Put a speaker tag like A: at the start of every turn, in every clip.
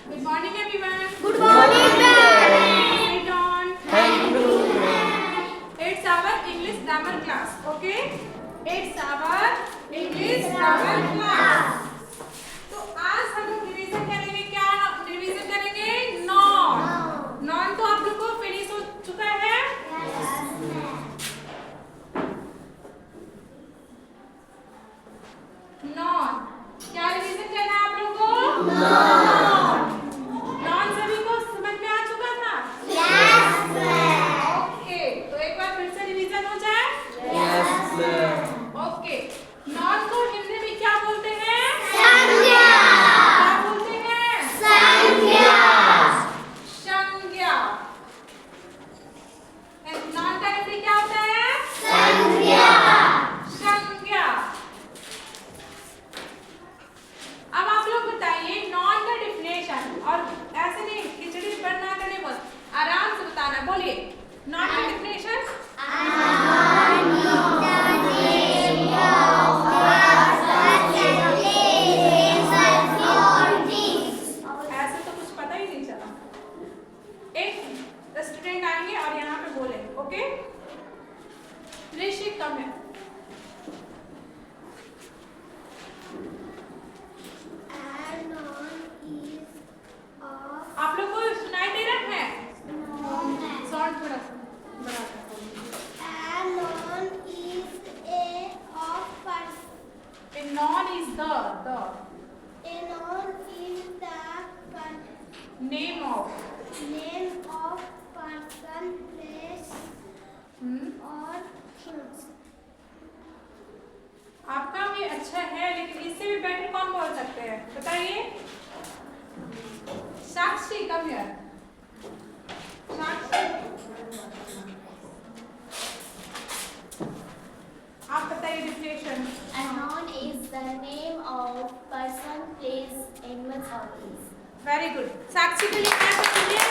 A: Good morning, everyone.
B: Good morning, ma'am.
A: Sit on.
B: Thank you.
A: It's our English grammar class. Okay? It's our English grammar class. तो आज हम लोग revision करेंगे. क्या revision करेंगे? Non. Non तो आप लोग को फिनिश हो चुका है. नॉन क्या रिवीजन करना है आप लोग को? नॉन. नॉन सभी को समझ में आ चुका था?
B: Yes, ma'am.
A: ओके, तो एक बार फिर से रिवीजन हो जाए.
B: Yes, ma'am.
A: ओके, नॉन को हिंदी में क्या बोलते हैं?
B: संज्ञा.
A: क्या बोलते हैं?
B: संज्ञा.
A: संज्ञा. नॉन का हिंदी क्या होता है?
B: संज्ञा.
A: संज्ञा. अब आप लोग बताइए नॉन का डिफिनेशन. और ऐसे नहीं खिचड़ी पर ना करने, बस आराम से बताना. बोलिए नॉन का डिफिनेशन. ऐसे तो कुछ पता ही नहीं चला. एक स्टूडेंट आएंगे और यहाँ पे बोले. ओके, ऋषि कम है. आप लोग को सुनाई दे रहा है? साउंड थोड़ा सा बढ़ा कर. A noun is the name of. आपका भी अच्छा है, लेकिन इससे भी बेटर कौन बोल सकते हैं? बताइए. साक्षी कम है. साक्षी आप बताइए definition.
C: A noun is the name of person, place, animals or things.
A: Very good. Sakshi के लिए क्लैप कर दीजिए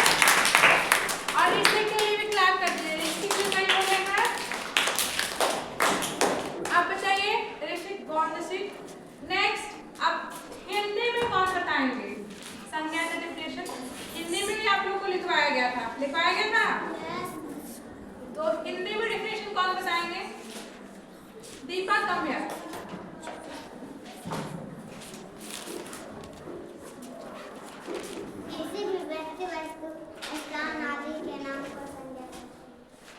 A: और ऋषिक के लिए भी क्लैप कर दीजिए. ऋषिक भी कहीं हो गए हैं. आप बताइए ऋषिक, गॉन ऋषिक. नेक्स्ट अब हिंदी में कौन बताएंगे संज्ञा का डिफिनेशन? हिंदी में भी आप लोगों को लिखवाया गया था. लिखवाया गया था. तो हिंदी में डिफिनेशन कौन बताएंगे? दीपा कम है.
C: किसी भी व्यक्ति, वस्तु, स्थान आदि के नाम को संज्ञा.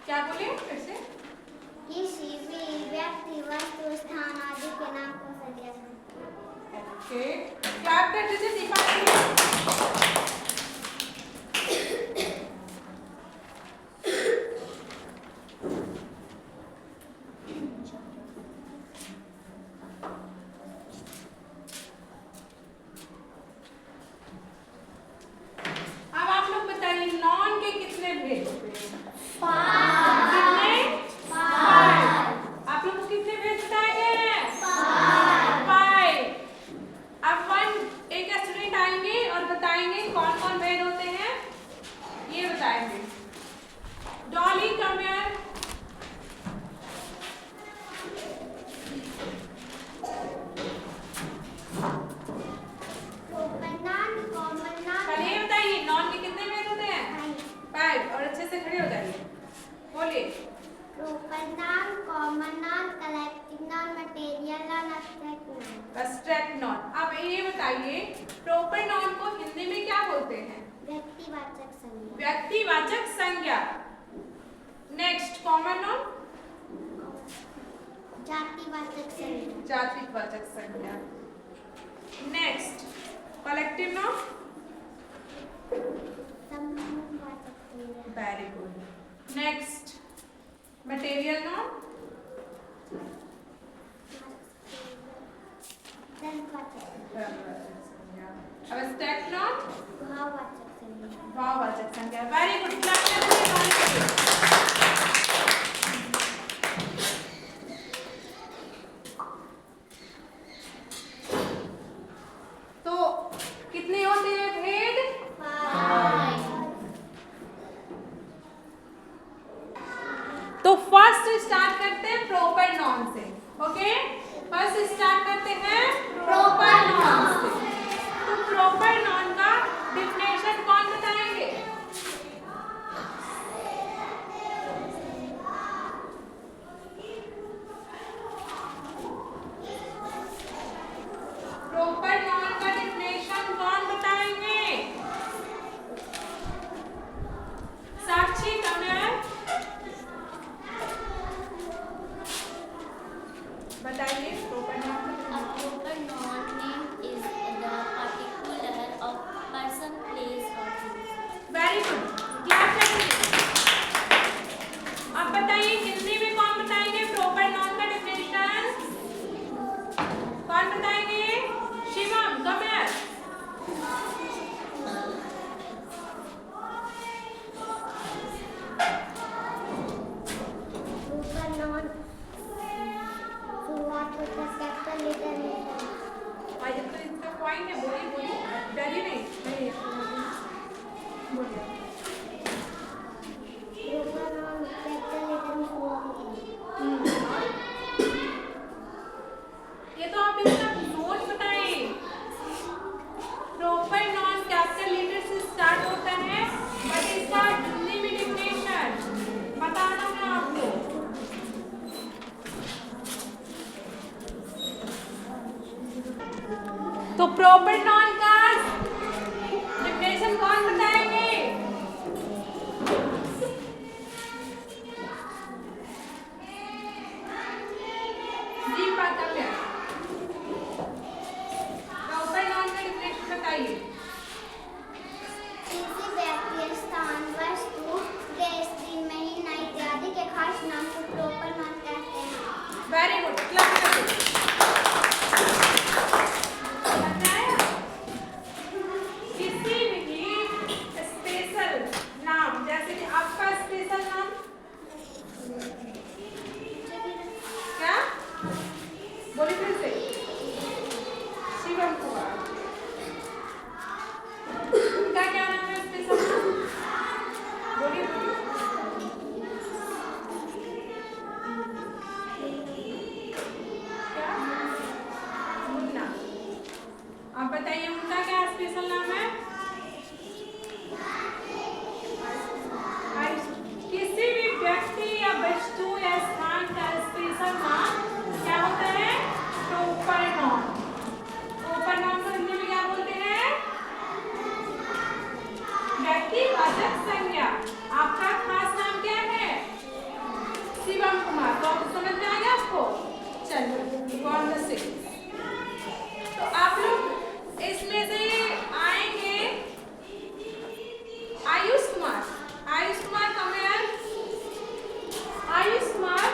A: क्या बोले फिर से?
C: किसी भी व्यक्ति, वस्तु, स्थान आदि के नाम को संज्ञा.
A: ओके, क्लैप कर दीजिए दीपा के लिए. अब आप लोग बताइए नॉन के कितने भेद होते हैं? कितने? 5. आप लोग को कितने भेद बताए गए हैं? 5. अब एक स्टूडेंट आएंगे और बताएंगे कौन कौन भेद होते हैं. ये बताएंगे. Dolly come here. पहले ये बताइए नॉन के कितने भेद होते हैं? 5. और अच्छे से खड़े हो जाइए. बोलिए.
C: Proper noun, common noun, collective noun, material noun, abstract noun.
A: Abstract non. अब ये बताइए प्रॉपर नॉन को हिंदी में क्या बोलते हैं?
C: व्यक्तिवाचक संज्ञा.
A: व्यक्तिवाचक संज्ञा. Next common noun.
C: जातिवाचक संज्ञा.
A: जातिवाचक संज्ञा. Next collective noun.
C: समूहवाचक संज्ञा.
A: Very good. Next material noun.
C: दंतवाचक संज्ञा.
A: Abstract non.
C: भाववाचक संज्ञा.
A: भाववाचक संज्ञा. Very good. क्लैप करते तो कितने होते हैं भेद?
C: 5.
A: तो फर्स्ट स्टार्ट करते हैं प्रॉपर नॉन से. ओके, फर्स्ट स्टार्ट करते हैं प्रॉपर नॉन से. तो प्रॉपर नॉन का प्रॉपर नॉन का डेफिनेशन कौन बताएंगे? जी पातव्य, प्रॉपर नॉन का डेफिनेशन बताइए।
C: किसी व्यक्ति, स्थान, वस्तु, देश, दिन, महीना इत्यादि के खास नाम को प्रॉपर नाम कहते हैं।
A: वेरी गुड, क्लैप करिए। किसी भी स्पेशल नाम, जैसे कि आपका स्पेशल नाम क्या? बोलिए फिर से। शिवम कुमार। उनका क्या नाम है स्पेशल नाम? बोलिए बोलिए। क्या? मुन्ना। आप बताइए उनका क्या स्पेशल नाम है? किसी भी व्यक्ति या वस्तु या स्थान का स्पेशल नाम क्या होता है? Proper noun. प्रॉपर नाउन को हिंदी में क्या बोलते हैं? व्यक्तिवाचक संज्ञा। आपका खास नाम क्या है? शिवम कुमार। तो आप समझ में आ गया आपको? चलिए, कौन द सिक्स। तो आप लोग इसमें से आएंगे आयुष कुमार। आयुष कुमार कम है? आयुष कुमार,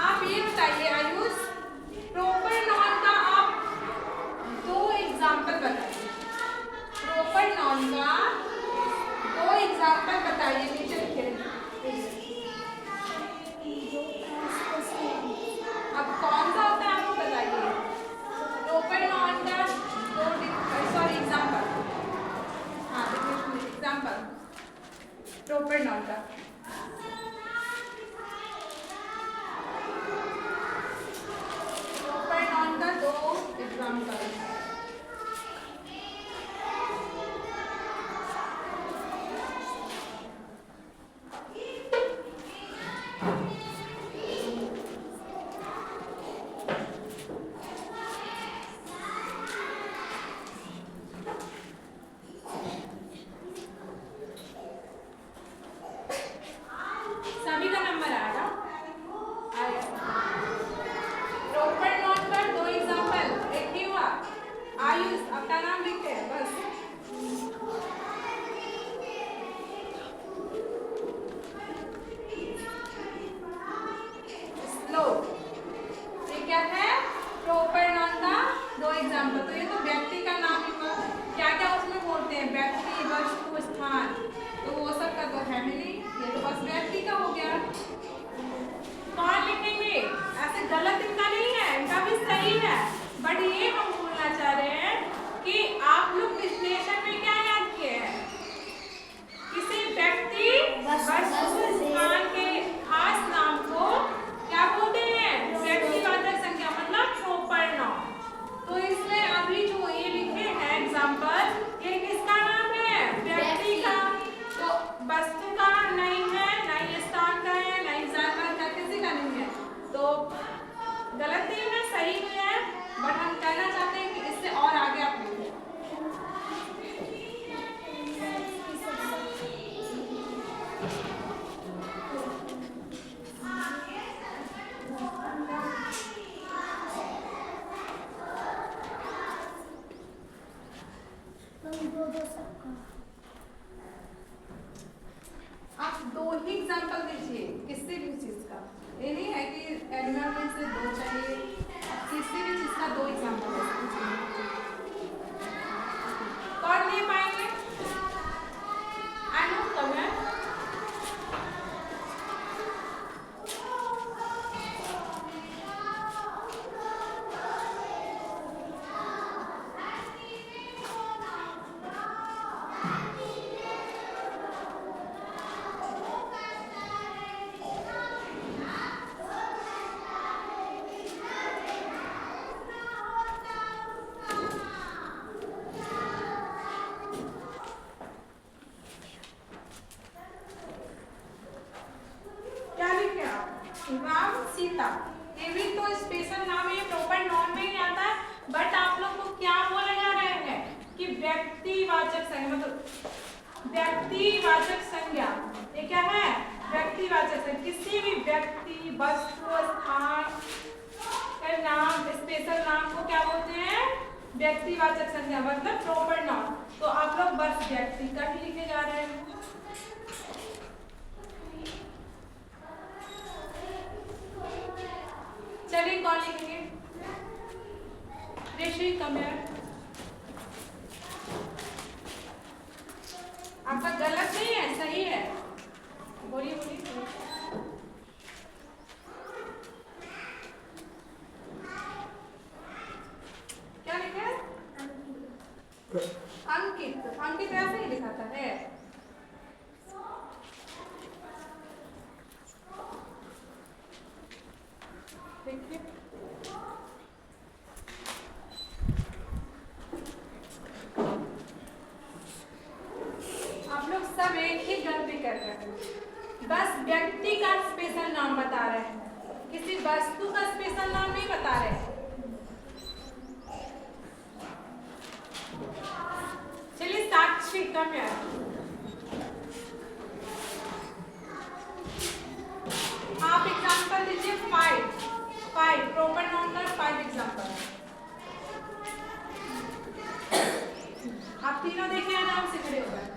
A: आप ये बताइए आयुष, प्रॉपर नाउन का आप 2 एग्जाम्पल बताइए। प्रॉपर नाउन का 2 एग्जाम्पल बताइए, नीचे लिखे। अब कौन सा होता है आपको बताइए। प्रॉपर नाउन का 2 एग्जाम्पल। हाँ, एग्जाम्पल प्रॉपर नाउन का। प्रॉपर नाउन का 2 एग्जाम्पल। सभी का नंबर आएगा। प्रॉपर नोट पर 2 एग्जांपल। एक ही हुआ। आयुष, अपना नाम लिखते हैं बस। स्लो। ये क्या है? प्रॉपर नाउन का 2 एग्जांपल। तो ये तो व्यक्ति का नाम हुआ। क्या क्या उसमें बोलते हैं? व्यक्ति, वस्तु, स्थान। तो वो सब का तो है भी नहीं। ये तो बस व्यक्ति का हो गया। कौन लिखेंगे? ऐसे गलत इनका नहीं है, इनका भी सही है, बट ये हम बोलना चाह रहे हैं कि आप लोग विश्लेषण में क्या याद किए हैं? किसी व्यक्ति, वस्तु, स्थान के खास नाम को क्या बोलते हैं? व्यक्तिवाचक संज्ञा, मतलब प्रॉपर नाउन। तो इसमें अभी जो ये लिखे हैं एग्जाम्पल, ये किसका नाम है? व्यक्ति का। तो वस्तु का नहीं है, ना ही स्थान का है, ना ही जानवर का, किसी का नहीं है। तो गलती में सही में है, बट हम कहना चाहते हैं कि इससे और आगे आप लिखें। आप 2 ही एग्जाम्पल दीजिए किसी भी चीज का। ये नहीं है कि एनवायरमेंट से 2 चाहिए, किसी भी चीज का 2 एग्जाम्पल कौन ले पाएंगे? आई नो कम है। व्यक्तिवाचक संज्ञा, मतलब व्यक्तिवाचक संज्ञा। ये क्या है? व्यक्तिवाचक संज्ञा। किसी भी व्यक्ति, वस्तु, स्थान का नाम, स्पेशल नाम को क्या बोलते हैं? व्यक्तिवाचक संज्ञा, मतलब प्रॉपर नाउन। तो आप लोग बस व्यक्ति का ही लिखे जा रहे हैं। चलिए कौन लिखेंगे? ऋषि, कम हियर। आपका गलत नहीं है, सही है। बोलिए बोलिए। क्या लिखा है? अंकित। अंकित ऐसे ही लिखाता है। देखिए आप लोग सब एक ही गलती कर रहे हैं। बस व्यक्ति का स्पेशल नाम बता रहे हैं, किसी वस्तु का स्पेशल नाम नहीं बता रहे हैं। चलिए साक्षी, कम है। आप एग्जाम्पल दीजिए। 5 प्रॉपर नाउन का 5 एग्जाम्पल। आप तीनों देखें, आराम से खड़े हो गए।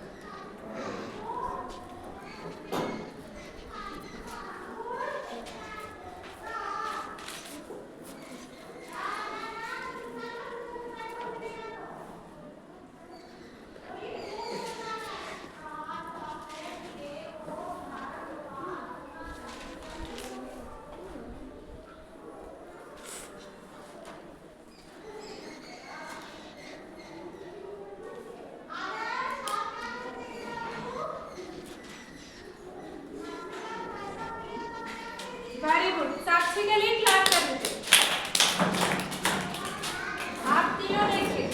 A: Very good. साक्षी के लिए क्लास कर लीजिए। आप तीनों देखिए,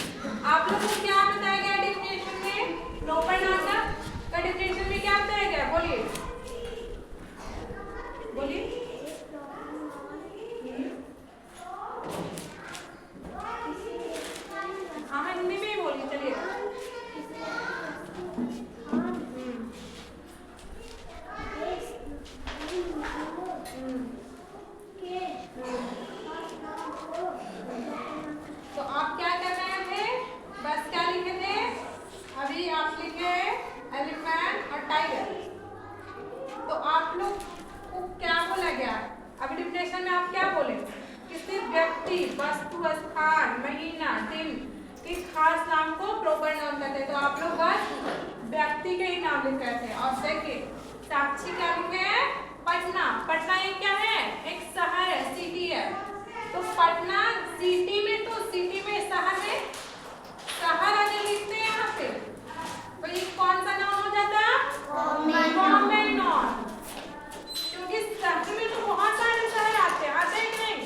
A: आप लोगों को क्या बताया गया डेफिनेशन में? प्रॉपर नाउन का डेफिनेशन में क्या बताया गया? बोलिए बोलिए। हाँ, हिंदी में ही बोलिए। चलिए। तो आप क्या कर रहे थे? बस क्या लिखे थे? अभी आप लिखे एलिफेंट और टाइगर। तो आप लोग को क्या बोला गया? अभी डिफिनेशन में आप क्या बोले? किसी व्यक्ति, वस्तु, स्थान, महीना, दिन के खास नाम को प्रॉपर नाउन कहते हैं। तो आप लोग बस व्यक्ति के ही नाम लिख रहे थे। और सेकंड, साक्षी क्या लिखे हैं? पटना। पटना ये क्या है? एक शहर है, सिटी है। तो पटना सिटी में, तो सिटी में शहर में शहर अगर लिखते हैं यहाँ पे, तो ये कौन सा नाउन हो जाता है? Common noun. क्योंकि शहर में तो बहुत सारे शहर आते हैं कि नहीं?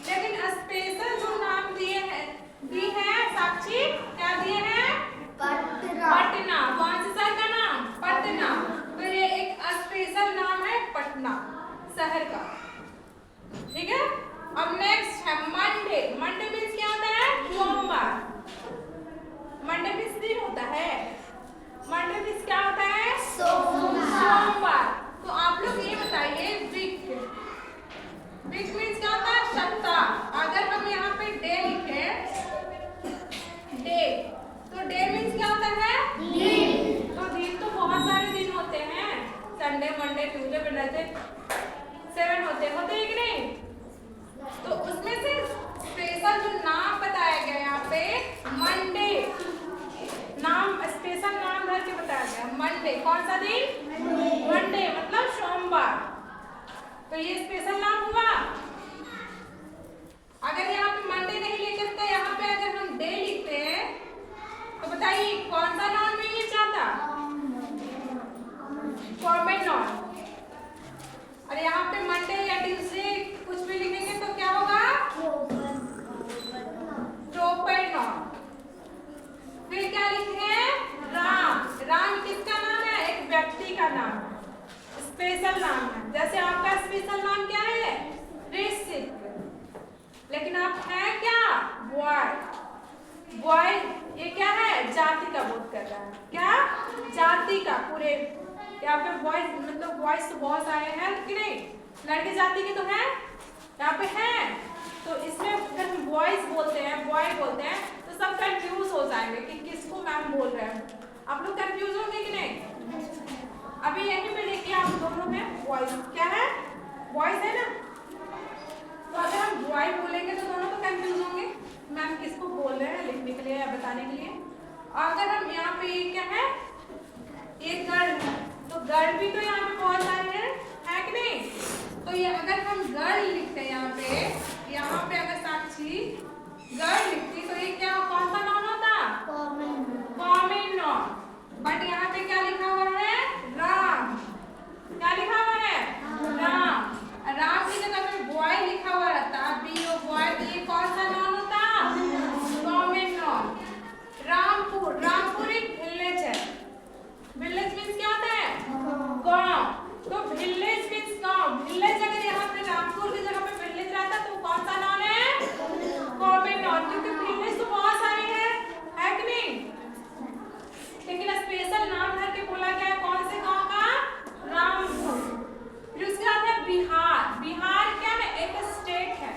A: लेकिन स्पेशल जो नाम दिए हैं, दी है साक्षी, क्या दिए हैं? पटना। कौन से शहर का नाम? पटना। तो ये एक स्पेशल नाम है पटना शहर का। ठीक है। अब नेक्स्ट है मंडे। मंडे मीन्स क्या होता है? सोमवार। मंडे मीन्स दिन होता है। मंडे मीन्स क्या होता है? सोमवार। तो आप लोग ये बताइए, वीक। वीक मीन्स क्या होता है? सप्ताह। अगर हम यहाँ पे डे लिखे, डे, तो डे मीन्स क्या होता है? दिन। तो दिन तो बहुत सारे दिन होते हैं। संडे, मंडे, ट्यूसडे, वेडनेसडे, 7 होते हैं कि नहीं? तो उसमें से स्पेशल जो नाम बताया गया यहाँ पे, मंडे नाम, स्पेशल नाम भर के बताया गया। मंडे कौन सा दिन? मंडे मतलब सोमवार। तो ये स्पेशल नाम हुआ। अगर यहाँ पे मंडे नहीं लिखे तो यहाँ पे अगर हम डे लिखते हैं, तो बताइए कौन सा नाउन में ये चाहता? Common noun. और यहाँ पे मंडे या ट्यूसडे कुछ भी लिखेंगे तो क्या होगा? Proper noun. फिर क्या लिखे हैं? राम। राम किसका नाम है? एक व्यक्ति का नाम, स्पेशल नाम है। जैसे आपका स्पेशल नाम क्या है? ऋषिक। लेकिन आप हैं क्या? बॉय। बॉय ये क्या है? जाति का बोध कर रहा है। क्या? जाति का। पूरे यहाँ पे बॉयज मतलब बॉयज तो बहुत सारे हैं कि नहीं, लड़के जाति के तो हैं यहाँ पे हैं, तो इसमें अगर हम बॉयज बोलते हैं, बॉय बोलते हैं, तो सब कंफ्यूज हो जाएंगे कि किसको मैम बोल रहे हैं। आप लोग कंफ्यूज होंगे कि नहीं? अभी यहीं पे देखिए आप दोनों हैं बॉयज, क्या है? बॉयज है ना, तो अगर हम बॉय बोलेंगे तो दोनों तो कंफ्यूज होंगे मैम किसको बोल रहे हैं लिखने के लिए या बताने के लिए। और अगर हम यहाँ पे क्या है, एक गर्ल, तो गर्ल भी तो यहाँ पे बहुत सारे हैं, है कि नहीं? तो ये अगर हम गर्ल लिखते हैं यहाँ पे अगर साक्षी गर्ल लिखती तो ये क्या, कौन सा नाउन होता? Common noun. बट यहाँ पे क्या लिखा हुआ है? राम। क्या लिखा हुआ है? राम। राम की जगह पे बॉय लिखा हुआ रहता, बी ओ बॉय, ये कौन सा नाउन होता? Common noun. रामपुर, रामपुर एक विलेज है। विलेज मींस क्या होता है? गांव। तो विलेज मींस गांव। विलेज अगर यहाँ पे रामपुर की जगह पे विलेज रहता तो कौन सा नाउन है? कॉमन नाउन, क्योंकि विलेज तो बहुत सारे हैं, है कि नहीं? लेकिन स्पेशल नाम धर के बोला गया है कौन से गांव का? रामपुर। फिर उसके बाद है बिहार। बिहार क्या है? एक स्टेट है।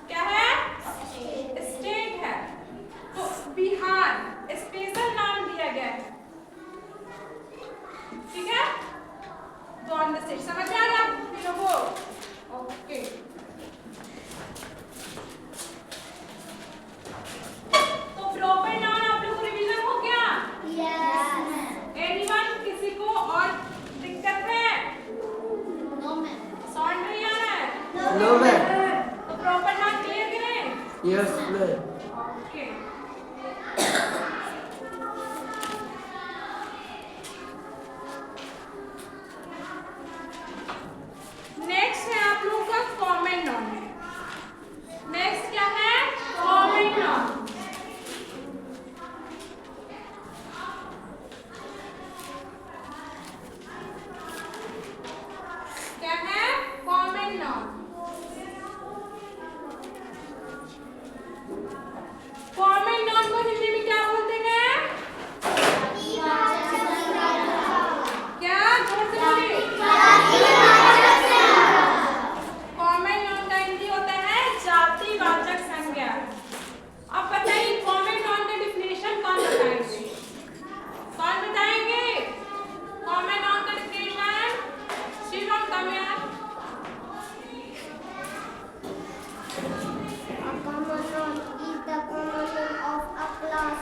A: क्या है? स्टेट है। तो बिहार स्पेशल नाम दिया गया है, ठीक है? तो ऑन द स्टेट समझ में आ गया आप लोगों? ओके, तो प्रॉपर नाउन आप लोगों को रिवीजन हो गया? एनीवन, किसी को और दिक्कत है? साउंड नहीं आ रहा है?
B: No, ma'am.
A: तो प्रॉपर नाउन क्लियर करें?
B: Yes, ma'am.
A: ओके, नेक्स्ट है आप लोगों का कॉमन नाउन। नेक्स्ट क्या है? Common noun. क्या है? Common noun. कॉमन नाउन को हिंदी में क्या बोलते हैं? क्या? जोर से बोलिए। कॉमन नाउन का हिंदी होता है जातिवाचक संज्ञा। अब बताइए कॉमन नाउन का डिफिनेशन कौन बताएंगे? कौन बताएंगे कॉमन नाउन का डिफिनेशन? श्रीराम कामयाब।
C: A common noun is the common name of a class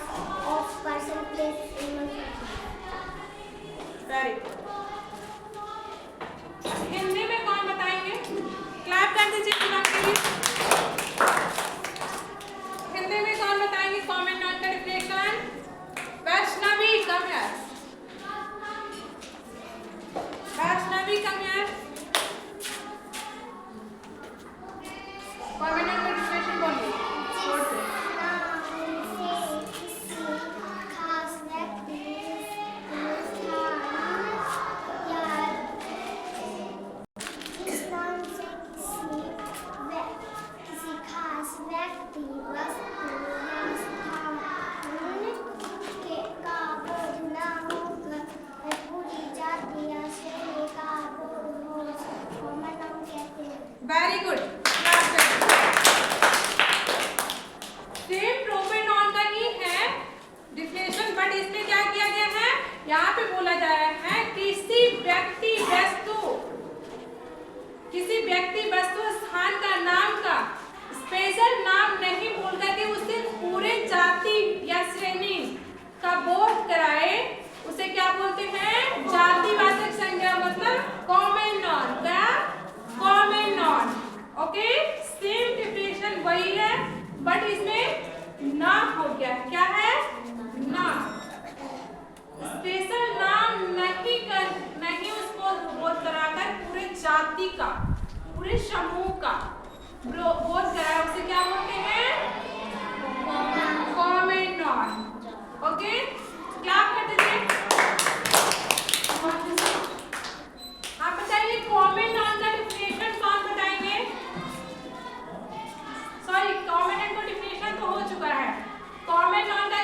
C: of person, place, animal.
A: Very good. Hindi में कौन बताएंगे? क्लैप कर दीजिए श्रीराम के लिए। हिंदी में कौन बताएंगे कॉमन नाउन का डिफिनेशन? वैष्णवी कम यार, वैष्णवी कम यार। कॉमन नाउन का डिफिनेशन बोलिए जोर से।
C: खास व्यक्ति, स्थान, या इस नाम से किसी खास व्यक्ति, वस्तु या स्थान के का बोध न होकर पूरी जाति या श्रेणी का बोध हो, कॉमन नाउन कहते हैं।
A: Very good. Same proper noun का ही है डिफिनेशन, बट इसमें क्या किया गया है? यहाँ पे बोला जा रहा है किसी व्यक्ति, वस्तु, स्थान का, नाम का स्पेशल नाम नहीं बोलकर के उसे पूरे जाति या श्रेणी का बोध कराए, उसे क्या बोलते हैं? जातिवाचक संज्ञा, मतलब कॉमन नाउन। क्या? Common noun. Okay, same definition वही है, बट इसमें ना हो गया। क्या है? ना। स्पेशल नाम नहीं उसको बोध कराकर पूरे जाति का, पूरे समूह का बोध कराया, उसे क्या बोलते हैं? Common noun. ओके, क्या कर दीजिए। आप बताइए कॉमन नाउन का डिफिनेशन कौन बताएंगे? सॉरी, कॉमन नाउन का डिफिनेशन तो हो चुका है। कॉमन नाउन का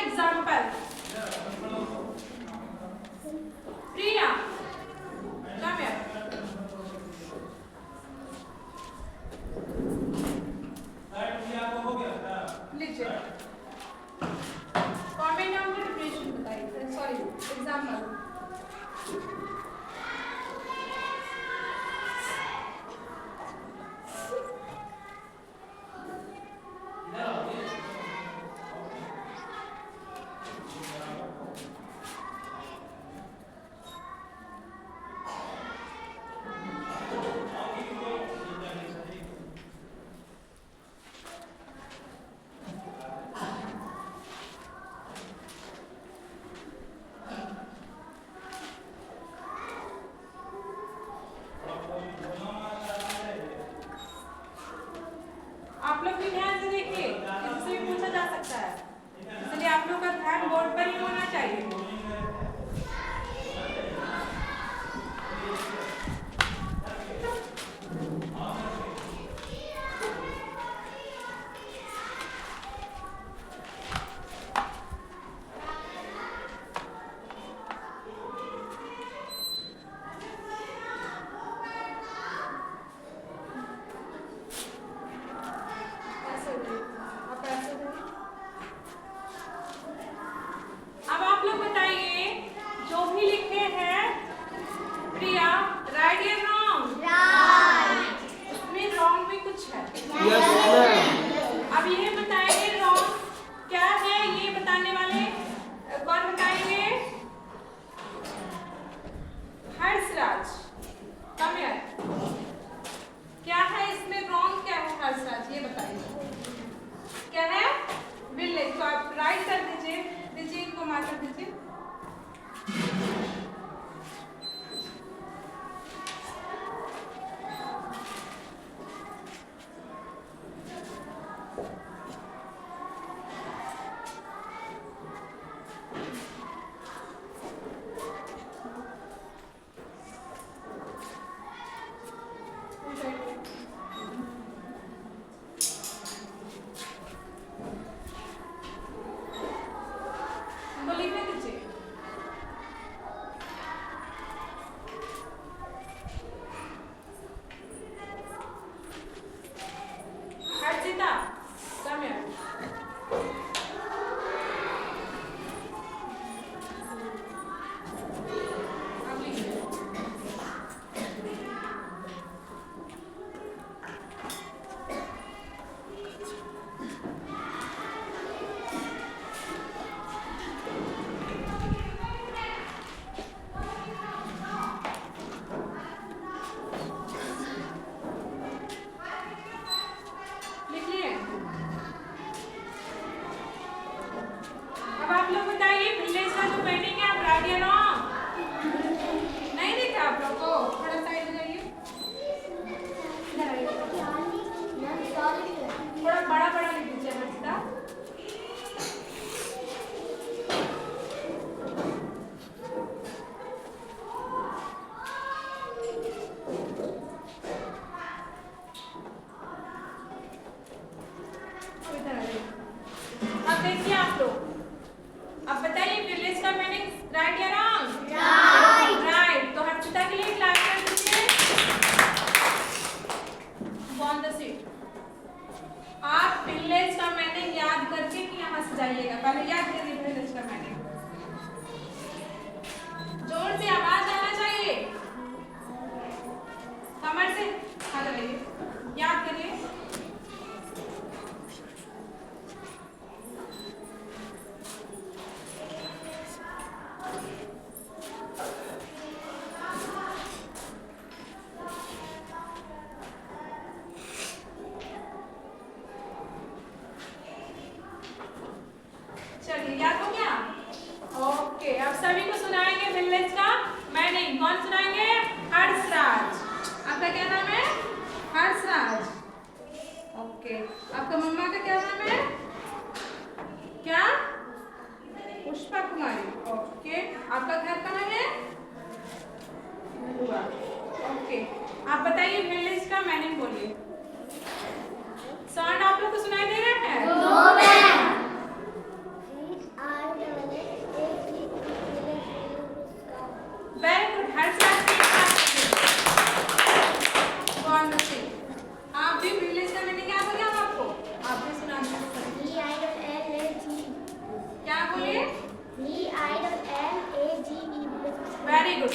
A: दीजिए। इनको लिखने दीजिए। Harshita, come here. अब लिखिए। लिख लिए? अब आप लोग बताइए विलेज का जो पेंटिंग है आप राइट या रॉन्ग? नहीं दिखा आप लोग को? थोड़ा साइड हो जाइए। इधर आइए। थोड़ा बड़ा बड़ा लिख दीजिए हर्षिता। इधर आइए। अब देखिए आप लोग, अब बताइए विलेज का मीनिंग राइट या रॉन्ग? राइट। तो हर्षिता के लिए क्लास कर दीजिए। On the seat. आप विलेज का मीनिंग याद करके कि यहाँ से जाइएगा, पहले याद करिए विलेज का मीनिंग। जोर से आवाज आना चाहिए, कमर से हाथ लगाइए, याद करिए। चलिए याद हो गया? ओके, अब सभी को सुनाएंगे विलेज का मीनिंग। कौन सुनाएंगे? हर्षराज। आपका क्या नाम है? हर्षराज। ओके, आपका मम्मा का क्या नाम है? क्या? पुष्पा कुमारी। ओके, आपका घर कहाँ है? भलुआ। ओके, आप बताइए विलेज का मीनिंग बोलिए। साउंड आप लोग को सुनाई दे रहा है? Very good. हर्षराज की बात करिए। कौन बच्चे? आप भी विलेज का मीनिंग याद हो गया आपको? आप भी सुना दीजिए। क्या बोलिए? Very good.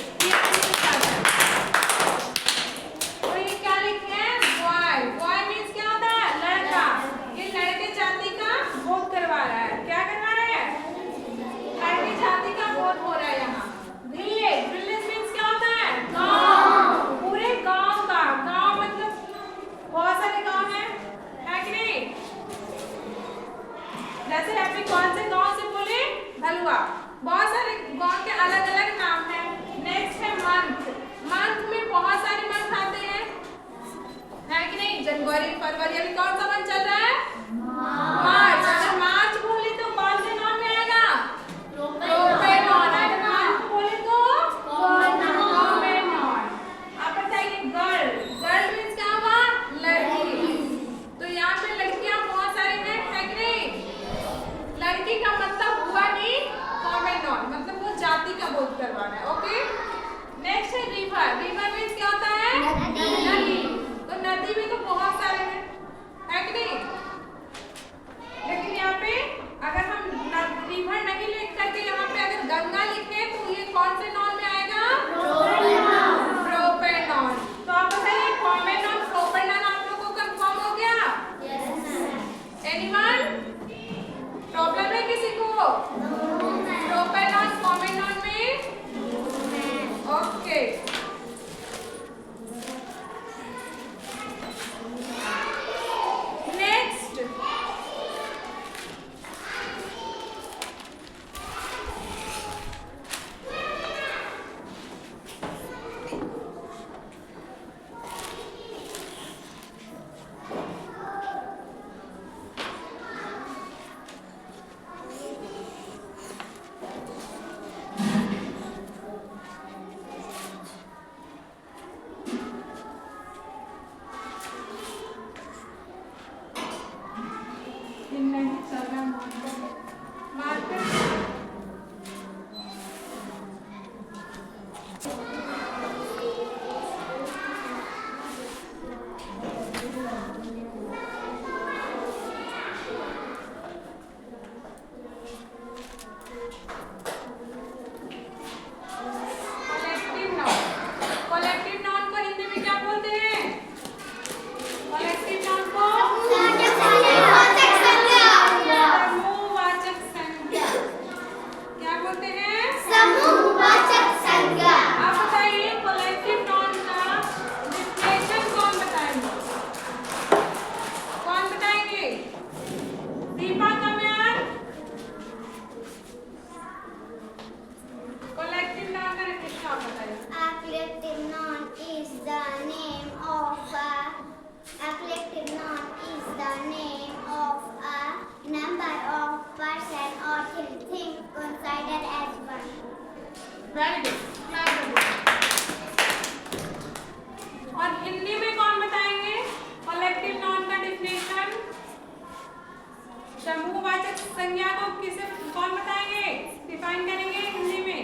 A: तो ये क्या लिखे हैं? बॉय। बॉय मीन्स क्या होता है? लड़का। ये लड़के जाति का बोध करवा रहा है। क्या करवा रहा है? लड़के जाति का बोध हो रहा है यहाँ। विलेज। विलेज मीन्स क्या होता है? गांव। पूरे गांव का। गांव मतलब बहुत सारे गांव हैं, है कि नहीं? जैसे अभी कौन से गांव से बोले? भलुआ। बहुत सारे गांव के अलग अलग नाम हैं। नेक्स्ट है मंथ। मंथ में बहुत सारे मंथ आते हैं, है कि नहीं? जनवरी, फरवरी। अभी कौन सा मंथ चल रहा है? मार्च। अगर मार्च बोले तो कौन से नाम में आएगा? प्रोपेनॉन। अगर मंथ बोले तो कॉमेनॉन। आप बताइए गर्ल। गर्ल मीन्स क्या हुआ? लड़की। तो यहाँ पे लड़कियां बहुत सारी हैं, है कि नहीं? लड़की का मतलब हुआ नहीं कॉमेनॉन, मतलब वो जाति का बोध करवाना है। ओके, नेक्स्ट है रिवर। रिवर मीन्स क्या होता है? नदी। तो नदी भी तो बहुत सारे हैं, है कि नहीं? लेकिन यहाँ पे अगर हम रिवर नहीं लिख करके यहाँ पे अगर गंगा लिखे तो ये कौन से नॉन में आएगा? प्रोपेनॉन। तो आप बताइए कॉमेनॉन, प्रोपेनॉन आप लोगों को कंफर्म हो गया? एनीवन? प्रॉब्लम है किसी को? प्रोपेनॉन कॉमेनॉन में
C: समूहवाचक संज्ञा।
A: आप बताइए कलेक्टिव नाउन का डिफिनेशन कौन बताएंगे? कौन बताएंगे? दीपा कम्यार। कलेक्टिव नाउन का डिफिनेशन आप बताइए।
C: A collective noun is the name of a number of person or thing considered as one.
A: Very good, class करिए। और हिंदी में कौन बताएंगे कलेक्टिव नाउन का डिफिनेशन? समूहवाचक संज्ञा को किसे कौन बताएंगे, डिफाइन करेंगे हिंदी में?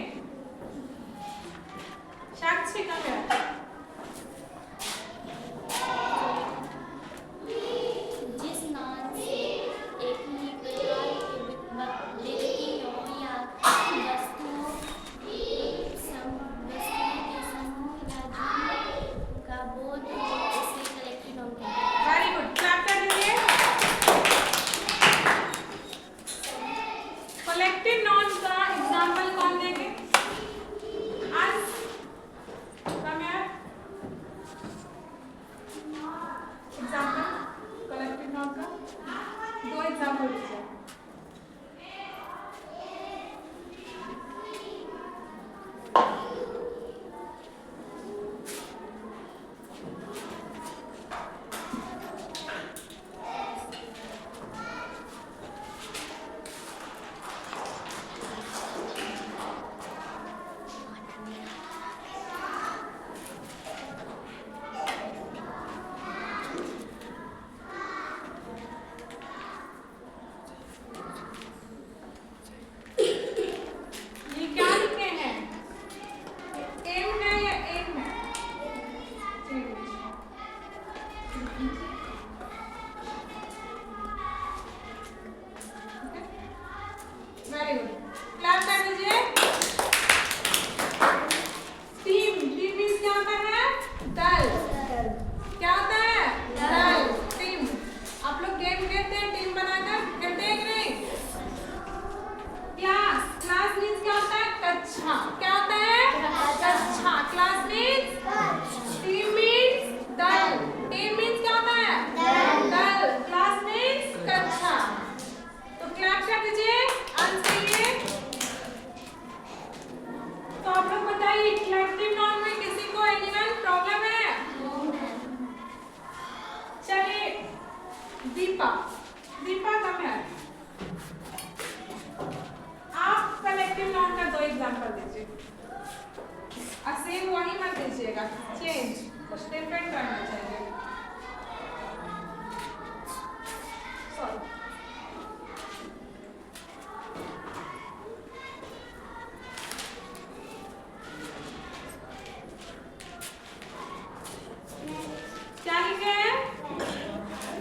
A: साक्षी का क्या?
D: जिस नाम से एक ही प्रकार की व्यक्तियों या वस्तुओं के समूह या झुंड का बोध हो उसे कलेक्टिव नाउन कहते हैं।
A: वेरी गुड, क्लैप कर दीजिए। कलेक्टिव नाउन का एग्जांपल कौन देंगे? आज एग्जांपल कलेक्टिव नाउन का दो एग्जांपल दीजिए। ये क्या लिखे हैं? एम है या एम है? वेरी गुड, क्लैप कर दीजिए। टीम, टीम मीन्स क्या होता है? दल। क्या होता है? दल, टीम। आप लोग गेम खेलते हैं टीम बनाकर, खेलते हैं कि नहीं? क्लास, क्लास मीन्स क्या होता है? कक्षा। क्या होता है? कक्षा। क्लास मीन्स, टीम मीन्स दल, टीम मीन्स क्या होता है? दल, क्लास मीन्स कक्षा। तो क्लैप कर दीजिए आंसर के लिए। तो आप लोग बताइए कलेक्टिव नाउन में किसी को एनीवन प्रॉब्लम है? चलिए दीपा, दीपा कम है। आप कलेक्टिव नाउन का दो एग्जांपल दीजिए। सेम वही मत दीजिएगा, चेंज, कुछ डिफरेंट करना चाहिए। सॉरी, क्या लिखे हैं?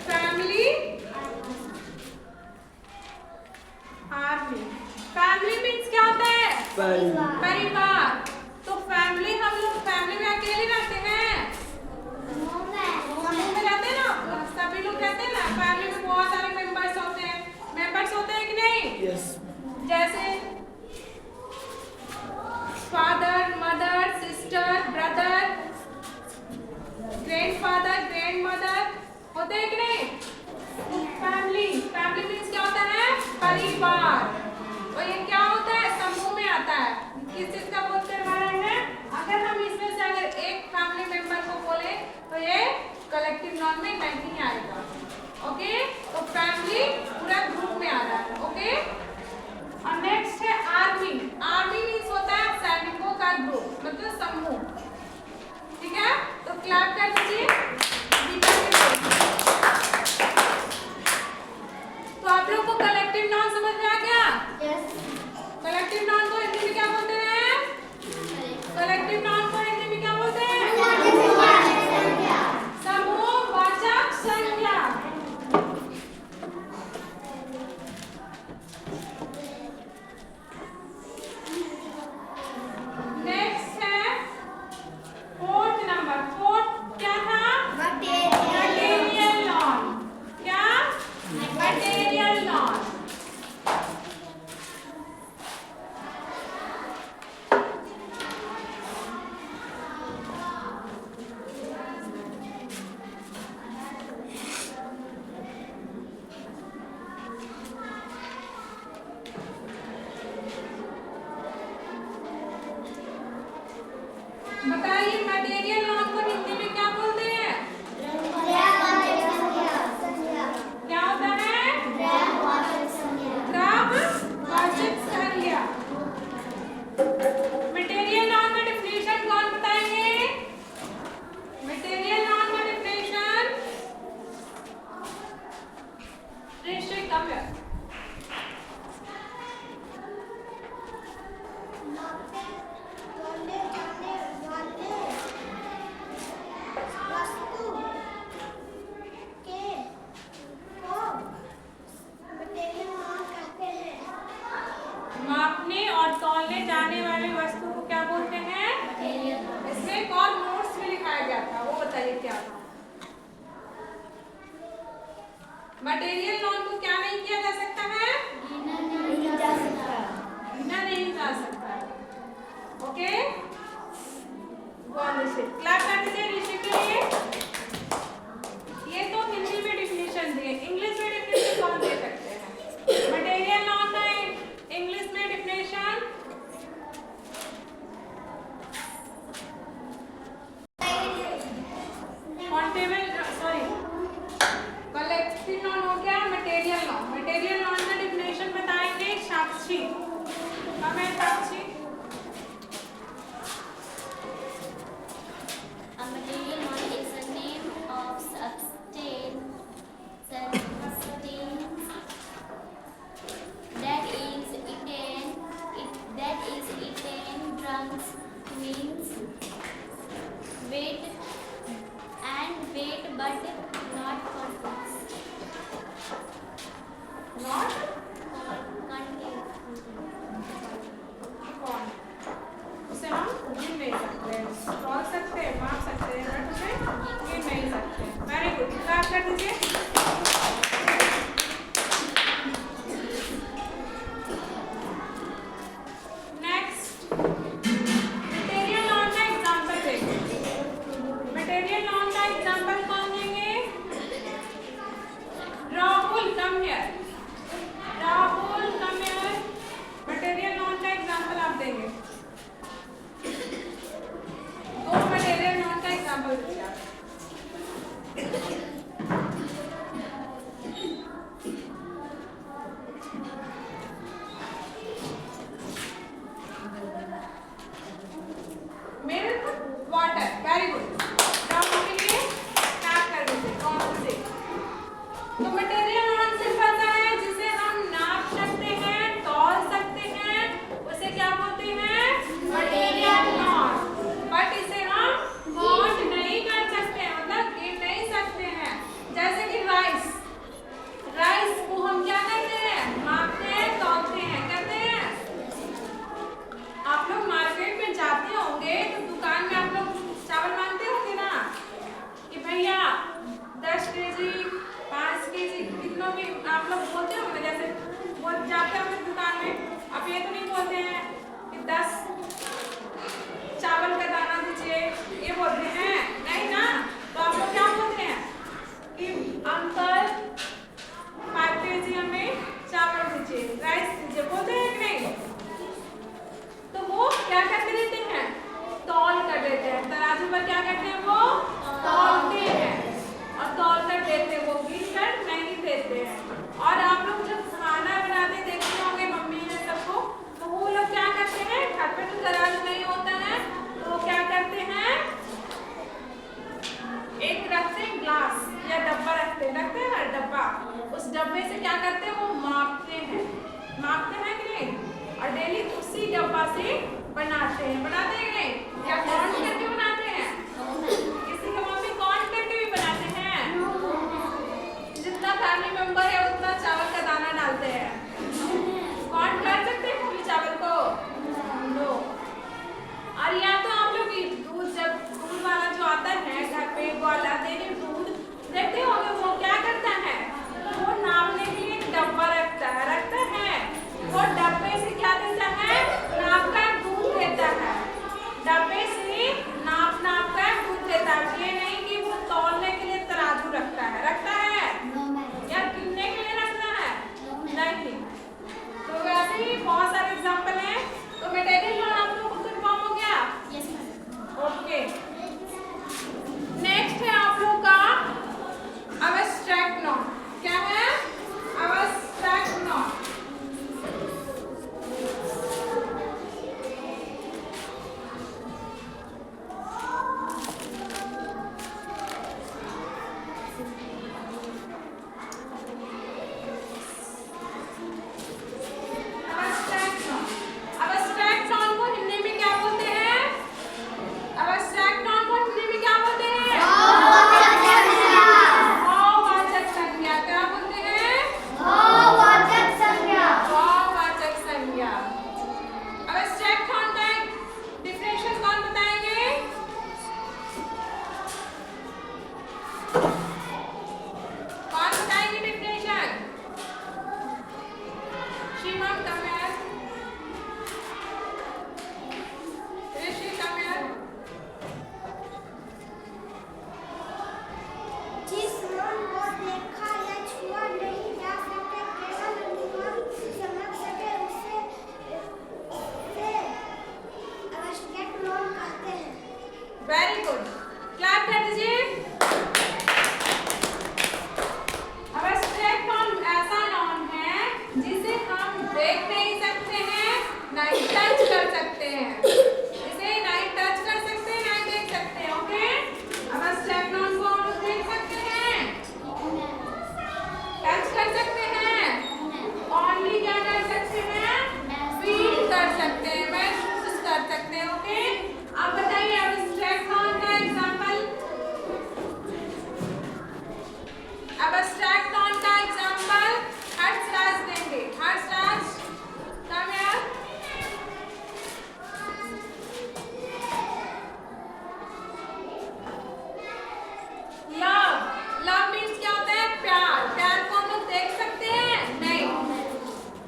A: Family, army. फैमिली मीन्स क्या होता है? परिवार। तो फैमिली, हम लोग फैमिली में अकेले रहते हैं? समूह में रहते हैं ना, सभी लोग रहते हैं ना। फैमिली में बहुत सारे मेंबर्स होते हैं, मेंबर्स होते हैं कि नहीं?
B: Yes.
A: जैसे father, mother, sister, brother, grandfather, grandmother, होते हैं कि नहीं? फैमिली, फैमिली मीन्स क्या होता है? परिवार। और ये क्या होता है? समूह में आता है। किस चीज का बोध करवा रहे हैं? अगर हम इसमें से अगर एक फैमिली मेंबर को बोले तो ये कलेक्टिव नाउन में नहीं आएगा। ओके, तो फैमिली पूरा ग्रुप में आ रहा है। ओके, और नेक्स्ट है आर्मी। आर्मी मीन्स होता है सैनिकों का ग्रुप, मतलब समूह। ठीक है, तो क्लैप कर दीजिए। तो आप लोग को कलेक्टिव नाउन समझ में आ गया? कलेक्टिव नाउन को हिंदी में क्या बोलते हैं? कलेक्टिव नाउन को हिंदी में क्या बोलते हैं? समूहवाचक संज्ञा। बताइए मटेरियल नॉन को हिंदी में क्या बोलते हैं? क्या होता है? द्रव्यवाचक संज्ञा। मटेरियल नॉन का डेफिनेशन कौन बताएंगे? मटेरियल नॉन का डेफिनेशन ऋषि कम है। मापने और तौलने जाने वाली वस्तु को क्या बोलते हैं? इसमें एक और नोट्स में लिखाया गया था, वो बताइए क्या था? मटेरियल नॉन को क्या नहीं किया जा सकता है? गिना नहीं जा सकता। ओके, क्लास कर दीजिए ऋषि के लिए। ये तो हिंदी में डिफिनेशन दिए, इंग्लिश में डिफिनेशन कौन दे सकते हैं? मटेरियल नॉन का इंग्लिश में डिफिनेशन कलेक्टिव नॉन हो गया। मटेरियल नॉन का डिफिनेशन बताएंगे Sakshi. Comment Sakshi.
D: A material noun is a name of substance that is eaten, drunk, means weight but not contains.
A: Not
D: Contains.
A: कौन? उसे हम गिन नहीं सकते, तौल सकते हैं, माप सकते हैं, बट उसे गिन नहीं सकते। वेरी गुड, क्लास कर दीजिए। नेक्स्ट, मटेरियल नॉन का एग्जांपल देंगे। मटेरियल नॉन का एग्जांपल कौन देंगे? Rahul come here. Rahul come here. Material noun का एग्जांपल आप देंगे। दो मटेरियल नॉन का एग्जांपल दीजिए आप। Milk, water. Very good. Rahul के लिए टैग कर दीजिए कौन से। तो मटेरियल नॉन सिर्फ ऐसा है जिसे हम नाप सकते हैं, तौल सकते हैं, उसे क्या बोलते हैं? Material non. बट इसे हम काउंट नहीं कर सकते, मतलब गिन नहीं सकते हैं। जैसे कि राइस को हम क्या करते हैं? मापते हैं, तौलते हैं, करते हैं। आप लोग मार्केट में जाते होंगे तो दुकान में आप लोग चावल मांगते होंगे ना कि भैया 10 केजी 5 केजी कितना भी आप लोग बोलते होंगे। जैसे वो जाते होंगे दुकान में, आप ये तो नहीं बोलते हैं कि 10 चावल का दाना दीजिए, ये बोलते हैं नहीं ना। तो आप लोग क्या बोलते हैं कि अंकल 5 केजी हमें चावल दीजिए, राइस दीजिए, बोलते हैं कि नहीं? तो वो क्या करके देते हैं? तौल कर देते हैं। तराजू पर क्या करते हैं? वो तौलते हैं और तौल कर देते हैं, वो गिन कर नहीं देते हैं। और आप लोग जब खाना बनाते देखते होंगे मम्मी ने सबको, तो वो लोग क्या करते हैं? घर पे तो तराजू नहीं होता है, तो वो क्या करते हैं? एक रखते हैं ग्लास या डब्बा रखते हैं ना डब्बा, उस डब्बे से क्या करते हैं? वो मापते हैं कि नहीं? और डेली उसी डब्बा से बनाते हैं कि नहीं? या काउंट करके बनाते हैं? किसी का मम्मी काउंट करके भी बनाते हैं। जितना फैमिली मेंबर है उतना चावल का दाना डालते हैं। काउंट कर सकते हैं कभी चावल को? नो। और या तो आप लोग दूध, जब दूध वाला जो आता है घर पे वाला देने दूध देखते होंगे, वो क्या करता है? वो नापने के लिए डब्बा रखता है। वो डब्बे से क्या देता है? नाप कर दूध देता है। डब्बे से वेरी गुड, क्लैप कर दीजिए। अब एब्स्ट्रैक्ट नॉन ऐसा नॉन है जिसे हम देख नहीं सकते हैं, ना ही टच कर सकते हैं। इसे ना ही टच कर सकते हैं, ना ही देख सकते हैं। ओके, अब एब्स्ट्रैक्ट नॉन को हम लोग देख सकते हैं, टच कर सकते हैं, ओनली क्या कर सकते हैं, फील कर सकते हैं, महसूस कर सकते हैं। ओके, आप बताइए एब्स्ट्रैक्ट नॉन का एग्जांपल, एब्स्ट्रैक्ट नॉन का एग्जांपल हर्षराज देंगे। Harshraj come here. Love, love means क्या होता है, प्यार। प्यार को हम लोग देख सकते हैं, नहीं।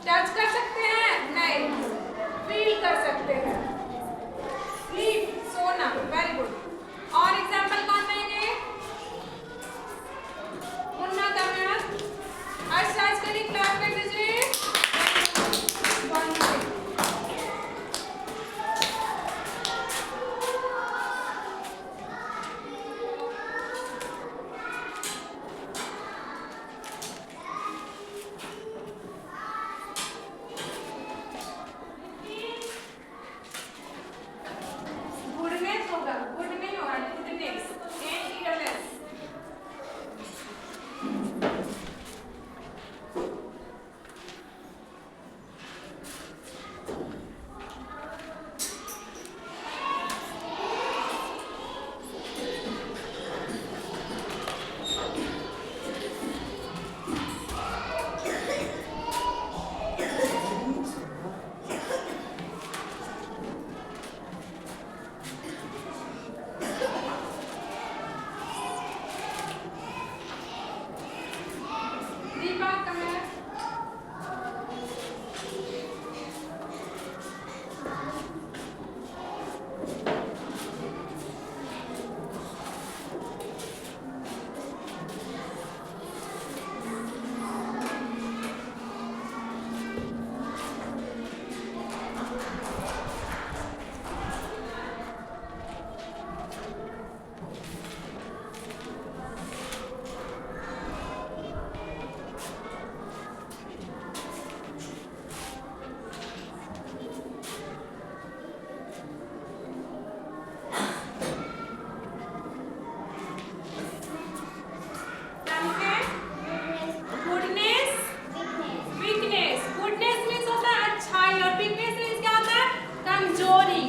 A: टच कर सकते हैं, नहीं। फील कर सकते हैं, स्लीप, सोना, वेरी गुड। और एग्जांपल कौन देंगे, मुन्ना कम हियर। हर्षराज के लिए क्लैप कर दीजिए। One minute. गुडनेस होगा, गुड नहीं होगा, goodness, NELS। Deepa come here. Goodness, weakness. Goodness means होता है अच्छाई और वीकनेस मीन्स क्या होता है, कमजोरी।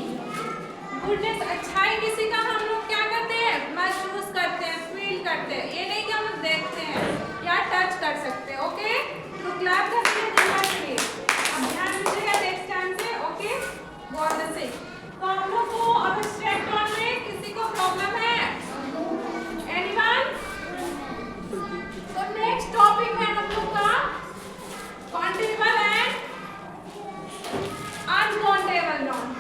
A: गुडनेस अच्छाई किसी का हम लोग क्या करते हैं, महसूस करते हैं, फील करते हैं, ये नहीं कि हम लोग देखते हैं या टच कर सकते हैं। ओके, तो क्लैप करते हैं दिमाग के लिए। अब ध्यान दीजिएगा नेक्स्ट टाइम से। ओके, गॉड द से। तो हम लोग को अब एब्स्ट्रैक्ट नॉन में किसी को प्रॉब्लम है, एनीवन? तो नेक्स्ट टॉपिक है हम लोग का countable and uncountable noun.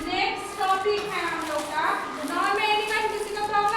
A: Next topic है हम लोग का नॉन में एनिमल, किसी का प्रॉब्लम?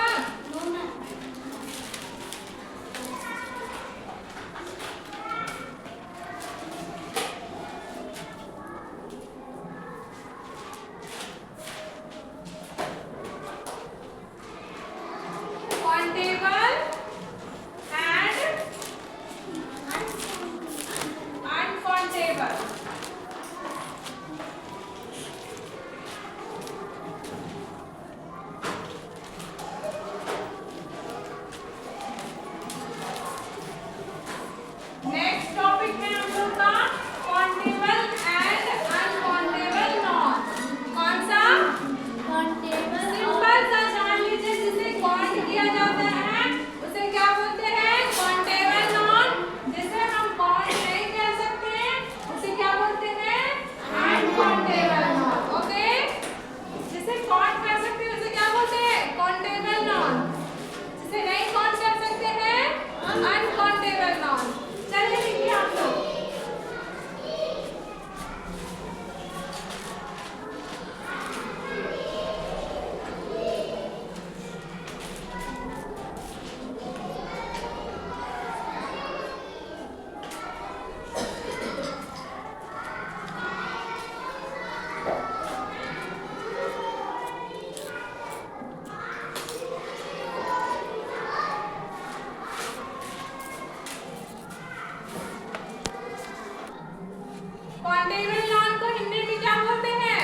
A: कॉन्टेबल नॉन को हिंदी में क्या बोलते हैं?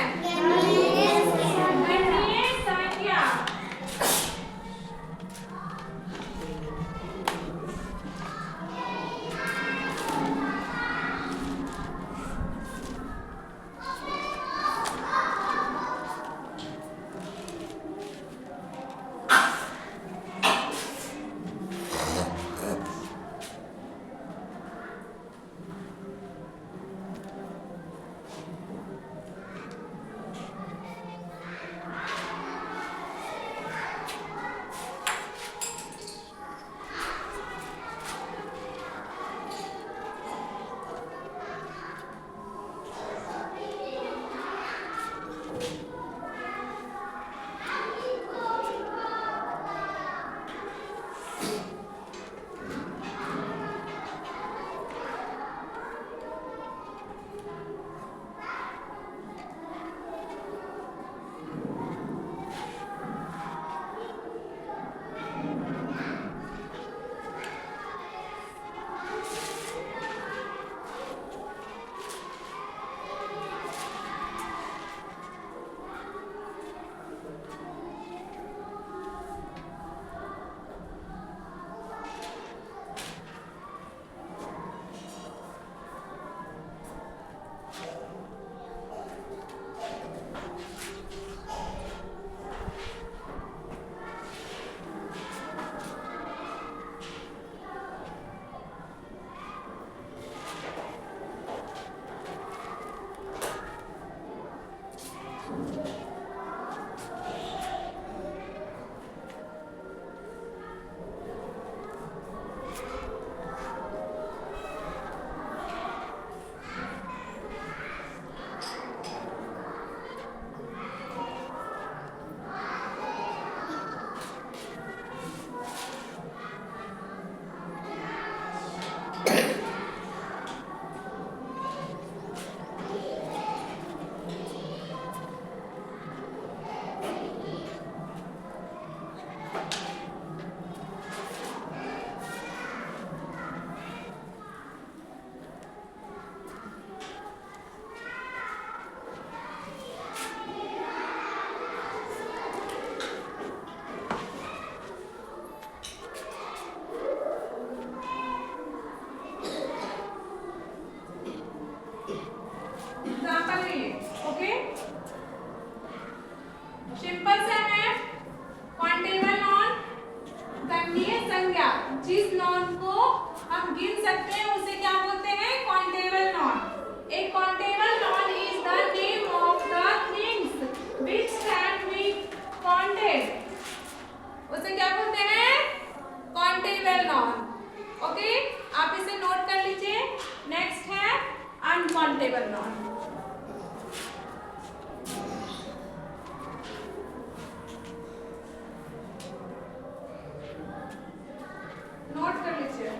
A: गणनीय संज्ञा। सिंपल सा है। कॉन्टेबल नॉन गणनीय संज्ञा, जिस नॉन को हम गिन सकते हैं उसे क्या बोलते हैं? Countable noun. A countable noun is the name of the things which can be counted. उसे क्या बोलते हैं? Countable non. ओके, आप इसे नोट कर लीजिए। नेक्स्ट है अनकाउंटेबल नॉन। नोट कर लीजिए।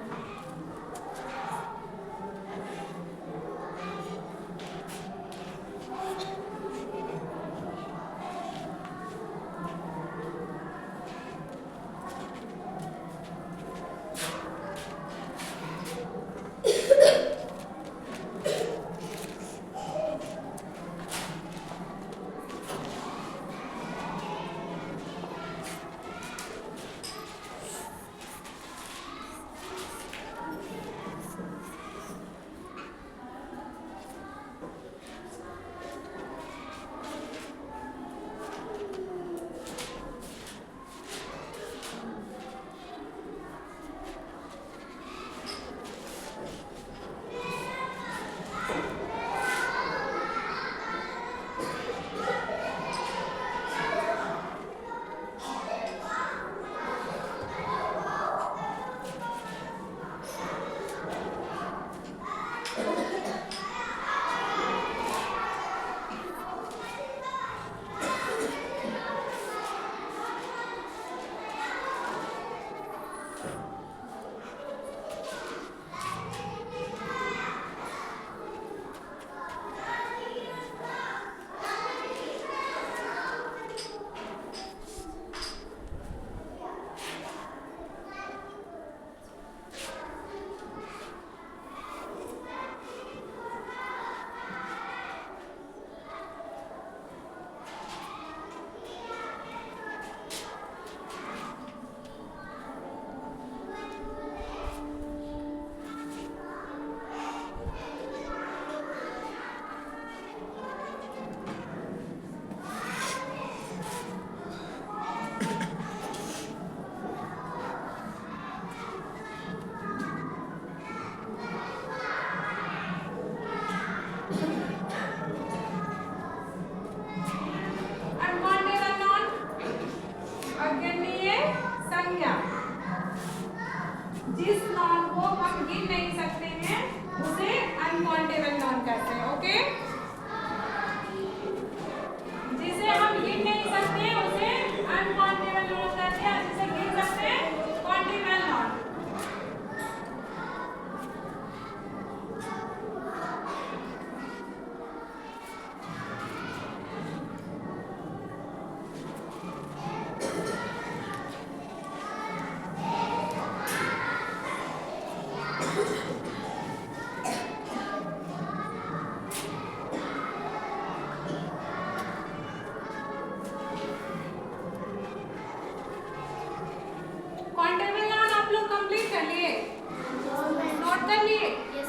A: जिस नॉन को हम गिन नहीं सकते हैं उसे अनकाउंटेबल नॉन कहते हैं। ओके, जिसे हम गिन नहीं सकते उसे अनकाउंटेबल नॉन कहते हैं, जिसे गिन सकते हैं काउंटेबल नॉन। काउंटेबल नॉन आप लोग कंप्लीट कर लिए, नोट कर लिए?
D: Yes,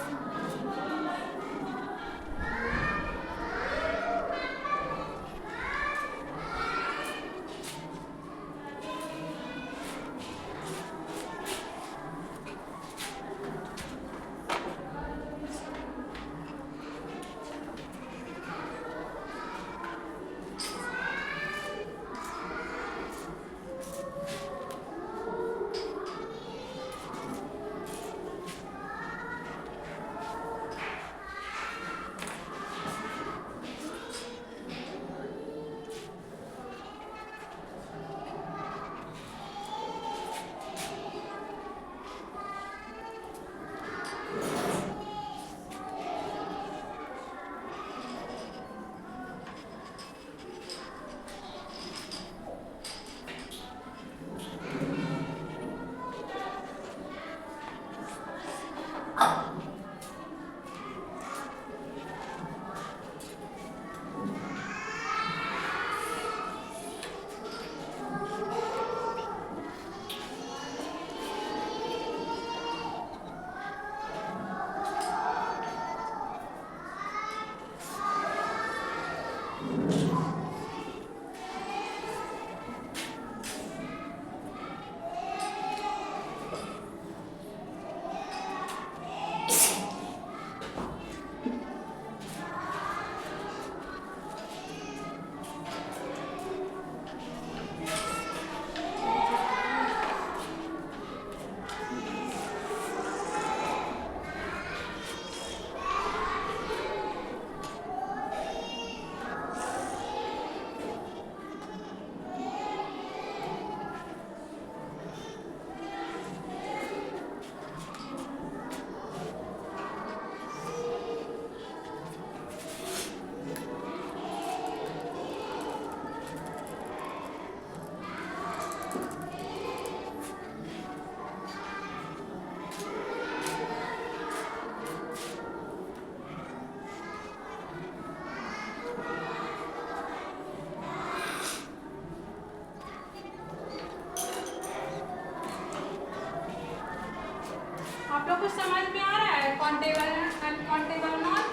A: आप लोग को समझ में आ रहा है काउंटेबल अनकाउंटेबल नॉन?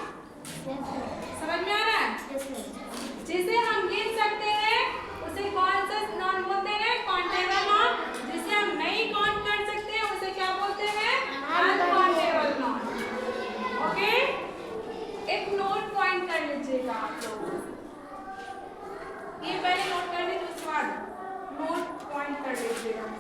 A: समझ में आ रहा है? जिसे हम गिन सकते हैं उसे कौन सा नॉन बोलते हैं? Countable noun. जिसे हम नहीं काउंट कर सकते उसे क्या बोलते हैं? Uncountable noun. ओके, एक नोट पॉइंट कर लीजिएगा आप लोग, ये पहले नोट कर लीजिए, उसके बाद नोट पॉइंट कर लीजिएगा।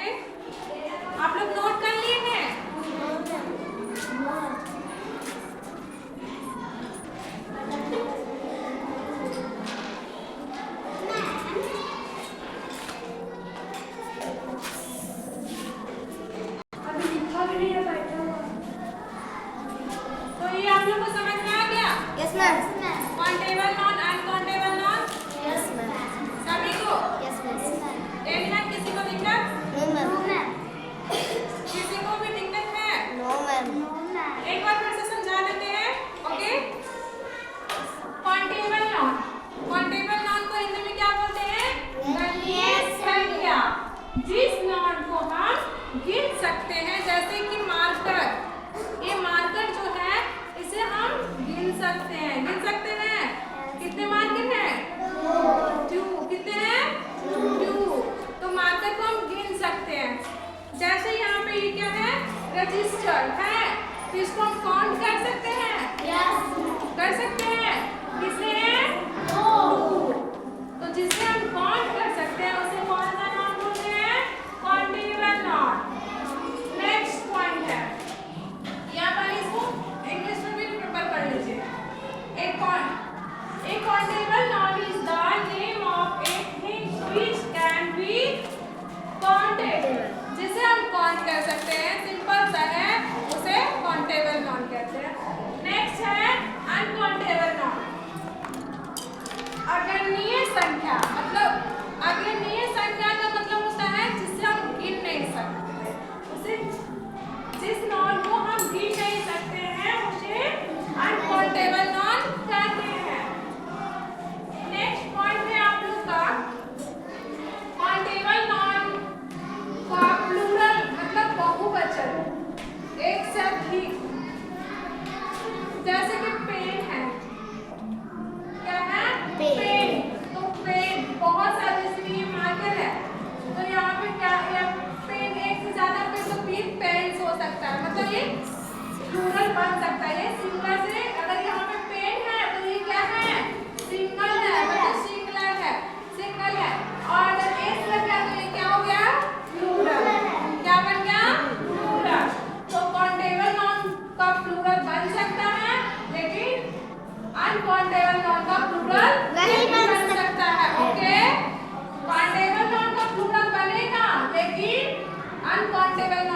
A: ओके, आप लोग नोट कर लिए हैं?
C: अभी लिखा भी नहीं है, बैठा हुआ।
A: तो ये आप लोग को समझ में आ गया?
D: Yes, ma'am.
A: Countable noun, uncountable noun,
D: Yes, ma'am.
A: सभी को?
D: Yes, ma'am.
A: एक ना किसी को दिक्कत?
D: No, ma'am.
A: किसी को भी दिक्कत है?
D: No, ma'am.
A: एक बार फिर से समझा देते हैं, okay? Countable noun, countable noun को हिंदी में क्या बोलते हैं? गणनीय संख्या। जिस नॉन को हम गिन सकते हैं, जैसे कि मार्कर। ये मार्कर जो है इसे हम गिन सकते हैं। गिन सकते हैं? कितने मार्कर हैं? 2। कितने हैं? 2। तो मार्कर को हम गिन सकते हैं। जैसे यहाँ पे ये क्या है? रजिस्टर है, तो इसको हम काउंट कर सकते हैं? कर सकते हैं। किसे हैं? 2। तो जिसे हम काउंट कर सकते हैं उसे कौन सा नॉन बोलते हैं? Countable noun. नेक्स्ट पॉइंट है, यहाँ पर इसको इंग्लिश में भी प्रिपेयर कर लीजिए। A countable noun is the name of a thing which can be counted. जिसे हम काउंट कर सकते हैं, सिंपल सा है, उसे काउंटेबल नॉन कहते हैं। नेक्स्ट है अनकाउंटेबल नॉन। अगणनीय संख्या, मतलब अगणनीय संख्या का मतलब होता है जिसे हम गिन नहीं सकते, उसे जिस नॉन को हम गिन नहीं सकते हैं उसे अनकाउंटेबल नॉन कहते हैं। नेक्स्ट पॉइंट है आप लोग का काउंटेबल नॉन का प्लूरल, मतलब बहुवचन, एक से अधिक। जैसे कि पेन है, क्या है? पेन। तो पेन बहुत सारे, जैसे ये मार्कर है, तो यहाँ पे क्या है? पेन, एक से ज्यादा पेन, तो भी पेन्स हो सकता है, मतलब ये प्लूरल बन सकता है। ये सिंगल से, अगर यहाँ पे पेन है तो ये क्या है? सिंगल है, मतलब सिंगुलर है, सिंगल है। और अगर एस लग गया तो ये क्या हो गया? प्लूरल। क्या बन गया? प्लूरल। तो काउंटेबल नॉन का प्लूरल बन सकता है, लेकिन अनकाउंटेबल नॉन का प्लूरल नहीं बन सकता है। ओके, काउंटेबल नॉन का प्लूरल बनेगा, लेकिन अनकाउंटेबल